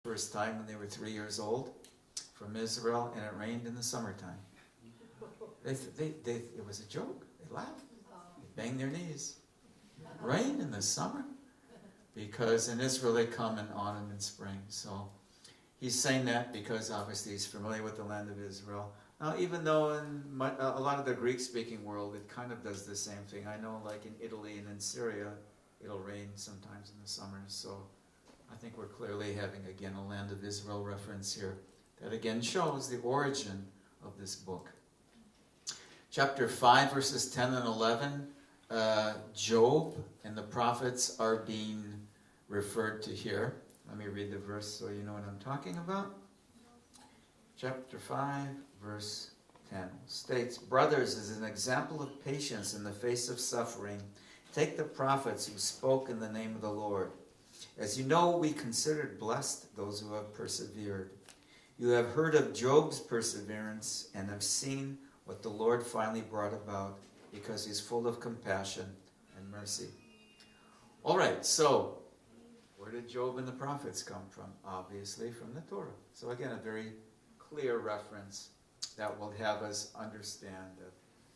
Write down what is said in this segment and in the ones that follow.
first time when they were 3 years old from Israel, and it rained in the summertime. It was a joke. They laughed. They banged their knees. Rain in the summer? Because in Israel they come in autumn and spring. So he's saying that because obviously he's familiar with the land of Israel. Now, even though in a lot of the Greek-speaking world, it kind of does the same thing. I know like in Italy and in Syria, it'll rain sometimes in the summers. So I think we're clearly having, again, a land of Israel reference here. That again shows the origin of this book. Chapter 5, verses 10 and 11, Job and the prophets are being referred to here. Let me read the verse so you know what I'm talking about. Chapter 5, verse 10 states, "Brothers, as an example of patience in the face of suffering, take the prophets who spoke in the name of the Lord. As you know, we considered blessed those who have persevered. You have heard of Job's perseverance and have seen what the Lord finally brought about, because he's full of compassion and mercy." All right, so where did Job and the prophets come from? Obviously from the Torah. So again, a very clear reference that will have us understand that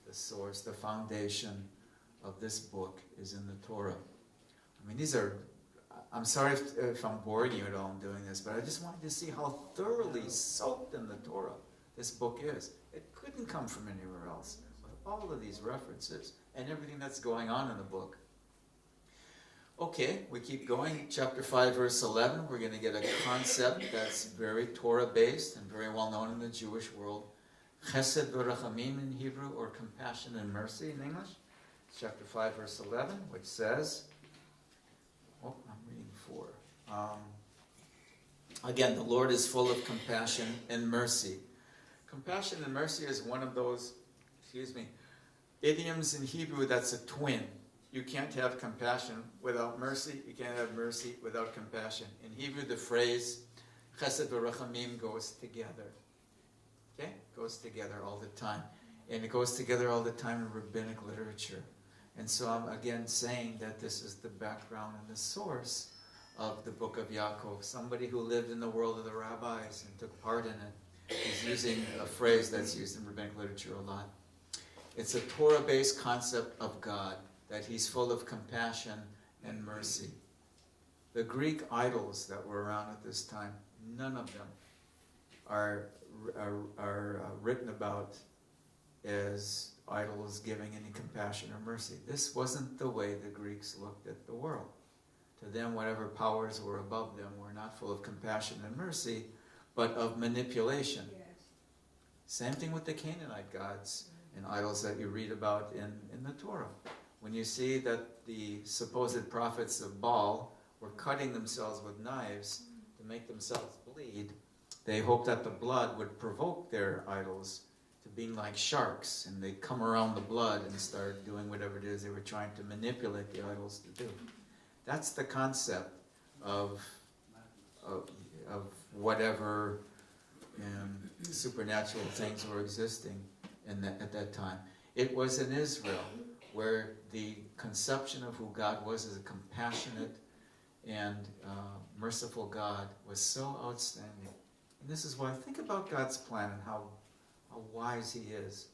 the source, the foundation of this book is in the Torah. I mean, these are, I'm sorry if I'm boring you at all in doing this, but I just wanted to see how thoroughly soaked in the Torah this book is. It couldn't come from anywhere else, with all of these references and everything that's going on in the book. Okay, we keep going. Chapter 5, verse 11, we're going to get a concept that's very Torah-based and very well known in the Jewish world. Chesed v'rachamim in Hebrew, or compassion and mercy in English. Chapter 5, verse 11, which says, I'm reading 4. Again, the Lord is full of compassion and mercy. Compassion and mercy is one of those, idioms in Hebrew that's a twin. You can't have compassion without mercy. You can't have mercy without compassion. In Hebrew, the phrase chesed v'rachamim goes together. Okay? Goes together all the time. And it goes together all the time in rabbinic literature. And so I'm again saying that this is the background and the source of the book of Yaakov. Somebody who lived in the world of the rabbis and took part in it is using a phrase that's used in rabbinic literature a lot. It's a Torah-based concept of God, that he's full of compassion and mercy. The Greek idols that were around at this time, none of them are written about as idols giving any compassion or mercy. This wasn't the way the Greeks looked at the world. To them, whatever powers were above them were not full of compassion and mercy, but of manipulation. Yes. Same thing with the Canaanite gods and idols that you read about in the Torah. When you see that the supposed prophets of Baal were cutting themselves with knives to make themselves bleed, they hoped that the blood would provoke their idols to being like sharks, and they'd come around the blood and start doing whatever it is they were trying to manipulate the idols to do. That's the concept of whatever supernatural things were existing at that time. It was in Israel where the conception of who God was as a compassionate and merciful God was so outstanding. And this is why, think about God's plan and how wise he is.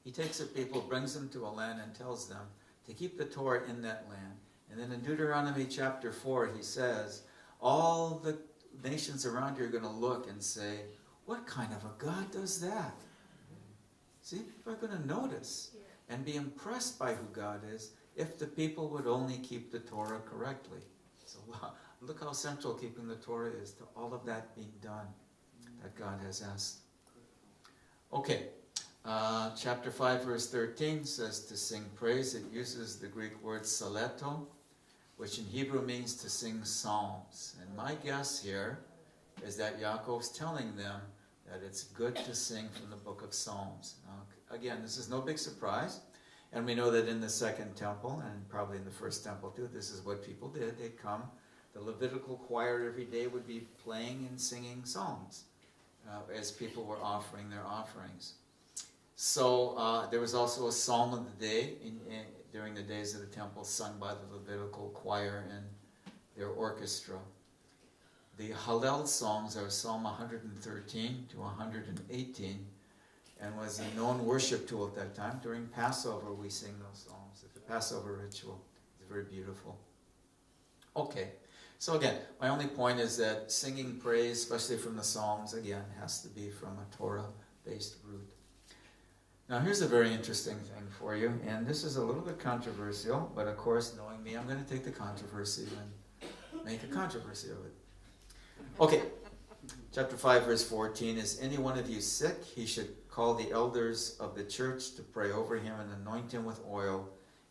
He takes a people, brings them to a land and tells them to keep the Torah in that land. And then in Deuteronomy chapter 4, he says, all the nations around you are going to look and say, what kind of a God does that? See, people are going to notice and be impressed by who God is if the people would only keep the Torah correctly. So look how central keeping the Torah is to all of that being done that God has asked. Okay, chapter 5, verse 13 says to sing praise. It uses the Greek word saleto, which in Hebrew means to sing psalms. And my guess here is that Yaakov's telling them that it's good to sing from the book of Psalms. Now, again, this is no big surprise. And we know that in the second temple, and probably in the first temple too, this is what people did. They'd come, the Levitical choir every day would be playing and singing psalms as people were offering their offerings. So there was also a psalm of the day during the days of the temple, sung by the Levitical choir and their orchestra. the Hallel songs are Psalm 113 to 118, and was a known worship tool at that time. During Passover, we sing those songs. It's the Passover ritual. It's very beautiful. Okay, so again, my only point is that singing praise, especially from the Psalms, again, has to be from a Torah-based root. Now here's a very interesting thing for you, and this is a little bit controversial, but of course, knowing me, I'm going to take the controversy and make a controversy of it. Okay, chapter 5, verse 14, is any one of you sick? He should call the elders of the church to pray over him and anoint him with oil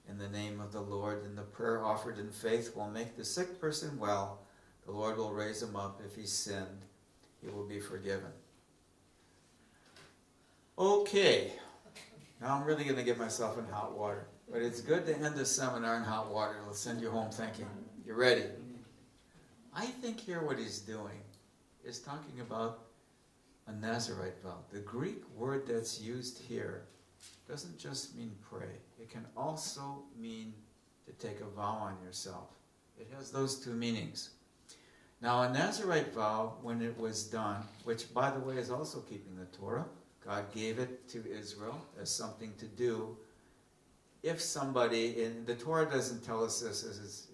in the name of the Lord. And the prayer offered in faith will make the sick person well. The Lord will raise him up. If he sinned, he will be forgiven. Okay, now I'm really going to get myself in hot water. But it's good to end the seminar in hot water. It'll send you home thinking, you ready? I think here what he's doing is talking about a Nazarite vow. The Greek word that's used here doesn't just mean pray. It can also mean to take a vow on yourself. It has those two meanings. Now, a Nazarite vow, when it was done, which, by the way, is also keeping the Torah, God gave it to Israel as something to do. If somebody, and the Torah doesn't tell us this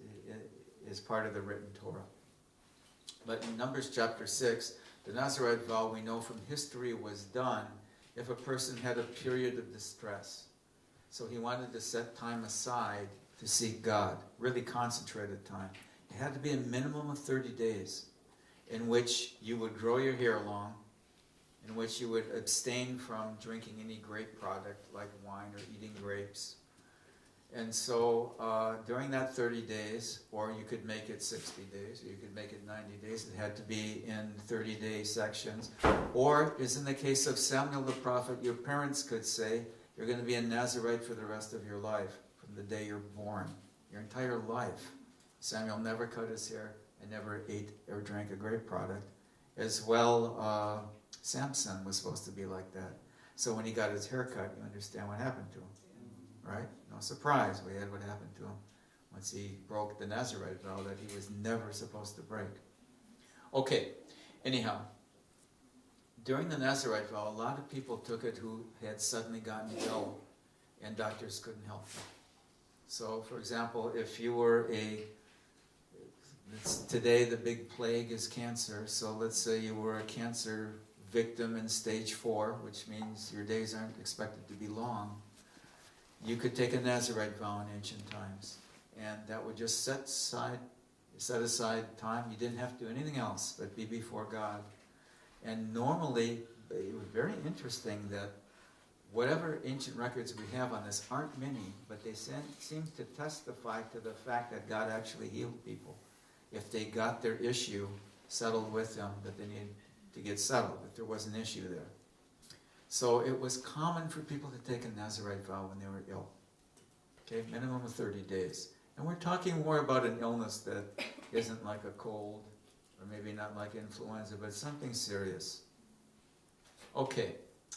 as part of the written Torah, but in Numbers chapter 6, the Nazarite vow, we know from history, was done if a person had a period of distress. So he wanted to set time aside to seek God, really concentrated time. It had to be a minimum of 30 days in which you would grow your hair long, in which you would abstain from drinking any grape product like wine or eating grapes. And so during that 30 days, or you could make it 60 days, or you could make it 90 days, it had to be in 30-day sections. Or, as in the case of Samuel the prophet, your parents could say, you're going to be a Nazarite for the rest of your life, from the day you're born, your entire life. Samuel never cut his hair and never ate or drank a grape product. As well, Samson was supposed to be like that. So when he got his hair cut, you understand what happened to him. Right? No surprise, we had what happened to him once he broke the Nazarite vow that he was never supposed to break. Okay, anyhow, during the Nazarite vow, a lot of people took it who had suddenly gotten ill and doctors couldn't help them. So, for example, if you were today the big plague is cancer, so let's say you were a cancer victim in stage 4, which means your days aren't expected to be long. You could take a Nazarite vow in ancient times, and that would just set aside time. You didn't have to do anything else but be before God. And normally, it was very interesting that whatever ancient records we have on this aren't many, but they seem to testify to the fact that God actually healed people if they got their issue settled with them that they needed to get settled, if there was an issue there. So it was common for people to take a Nazarite vow when they were ill. Okay, minimum of 30 days. And we're talking more about an illness that isn't like a cold, or maybe not like influenza, but something serious. Okay,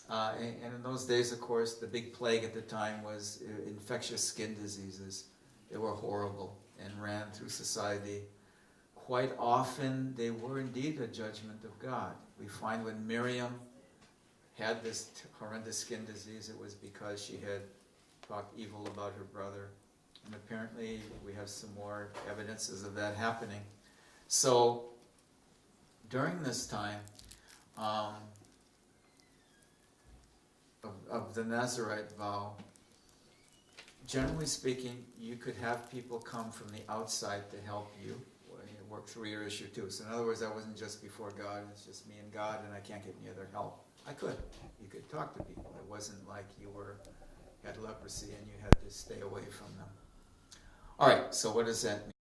and in those days, of course, the big plague at the time was infectious skin diseases. They were horrible and ran through society. Quite often, they were indeed a judgment of God. We find when Miriam had this horrendous skin disease, it was because she had talked evil about her brother. And apparently we have some more evidences of that happening. So during this time of the Nazarite vow, generally speaking, you could have people come from the outside to help you work through your issue too. So in other words, I wasn't just before God, it's just me and God, and I can't get any other help. I could. You could talk to people. It wasn't like you had leprosy and you had to stay away from them. All right, so what does that mean?